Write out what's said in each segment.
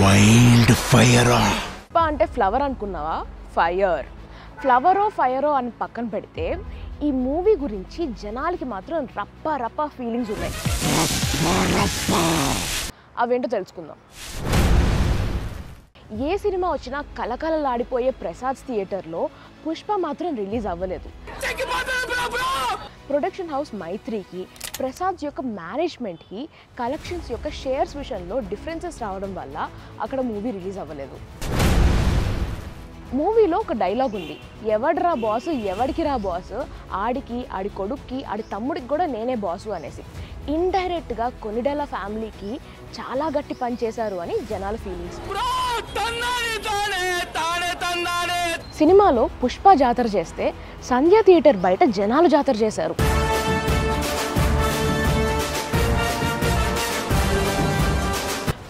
Wild fire అంటే flower అనుకున్నావా? ఫ్లవరో ఫైరో అని పక్కన పెడితే ఈ మూవీ గురించి జనాలకి మాత్రం రప్ప ఫీలింగ్స్ ఉన్నాయి. అవేంటో తెలుసుకుందాం. ఏ సినిమా వచ్చినా కలకలలాడిపోయే ప్రసాద్ థియేటర్లో పుష్ప మాత్రం రిలీజ్ అవ్వలేదు. ప్రొడక్షన్ హౌస్ మైత్రికి ప్రసాద్ యొక్క మేనేజ్మెంట్కి కలెక్షన్స్ యొక్క షేర్స్ విషయంలో డిఫరెన్సెస్ రావడం వల్ల అక్కడ మూవీ రిలీజ్ అవ్వలేదు. మూవీలో ఒక డైలాగ్ ఉంది, ఎవడ్రా బాసు ఎవడికి రా బాసు, ఆడికి ఆడి కొడుక్కి ఆడి తమ్ముడికి కూడా నేనే బాసు అనేసి ఇండైరెక్ట్గా కొనిడెల ఫ్యామిలీకి చాలా గట్టి పని చేశారు అని జనాల ఫీలింగ్స్. సినిమాలో పుష్ప జాతర చేస్తే సంధ్య థియేటర్ బయట జనాలు జాతర చేశారు.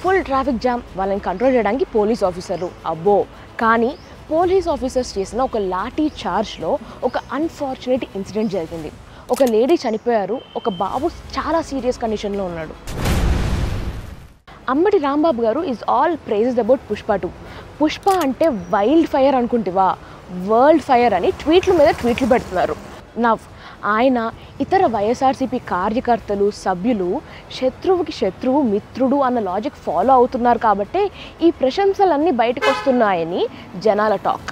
ఫుల్ ట్రాఫిక్ జామ్, వాళ్ళని కంట్రోల్ చేయడానికి పోలీస్ ఆఫీసర్లు అబ్బో. కానీ పోలీస్ ఆఫీసర్స్ చేసిన ఒక లాఠీ చార్జ్లో ఒక అన్ఫార్చునేట్ ఇన్సిడెంట్ జరిగింది. ఒక లేడీ చనిపోయారు, ఒక బాబు చాలా సీరియస్ కండిషన్లో ఉన్నాడు. అంబటి రాంబాబు గారు is all praises about Pushpa 2. Pushpa అంటే వైల్డ్ ఫైర్ అనుకుంటివా, వరల్డ్ ఫైర్ అని ట్వీట్ల మీద ట్వీట్లు పెడుతున్నారు. ఆయన ఇతర వైఎస్ఆర్సీపీ కార్యకర్తలు సభ్యులు శత్రువుకి శత్రువు మిత్రుడు అన్న లాజిక్ ఫాలో అవుతున్నారు కాబట్టే ఈ ప్రశంసలన్నీ బయటకు వస్తున్నాయని జనాల టాక్.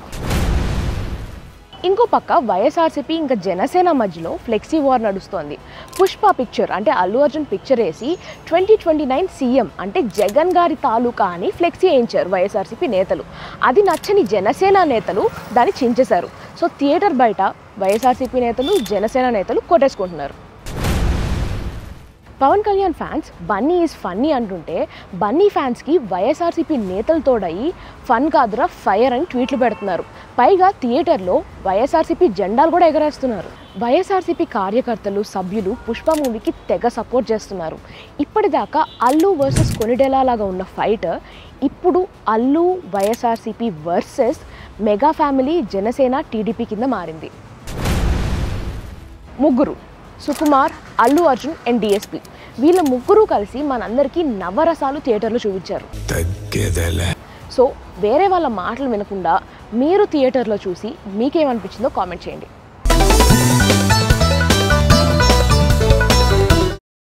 ఇంకో పక్క వైఎస్ఆర్సీపీ ఇంకా జనసేన మధ్యలో ఫ్లెక్సీ వార్ నడుస్తోంది. పుష్ప పిక్చర్ అంటే అల్లు అర్జున్ పిక్చర్ వేసి 2029 సీఎం అంటే జగన్ గారి తాలూకా అని ఫ్లెక్సీ వేయించారు వైఎస్ఆర్సీపీ నేతలు. అది నచ్చని జనసేన నేతలు దాన్ని చించేశారు. సో థియేటర్ బయట వైఎస్ఆర్సీపీ నేతలు జనసేన నేతలు కొట్టేసుకుంటున్నారు. Pawan Kalyan fans Bunny is funny అంటుంటే బన్నీ ఫ్యాన్స్కి వైఎస్ఆర్సీపీ నేతలు తోడయి ఫన్ కాదురా ఫైర్ అని ట్వీట్లు పెడుతున్నారు. పైగా థియేటర్లో వైఎస్ఆర్సీపీ జెండాలు కూడా ఎగరేస్తున్నారు. వైఎస్ఆర్సీపీ కార్యకర్తలు సభ్యులు పుష్ప మూవీకి తెగ సపోర్ట్ చేస్తున్నారు. ఇప్పటిదాకా అల్లు వర్సెస్ కొనిడెలా లాగా ఉన్న ఫైట్ ఇప్పుడు Allu YSRCP versus mega family Janasena TDP కింద మారింది. ముగ్గురు సుకుమార్, అల్లు అర్జున్ అండ్ డిఎస్పీ వీళ్ళ ముగ్గురు కలిసి మనందరికీ నవరసాలు థియేటర్లో చూపించారు. సో వేరే వాళ్ళ మాటలు వినకుండా మీరు థియేటర్లో చూసి మీకేమనిపించిందో కామెంట్ చేయండి.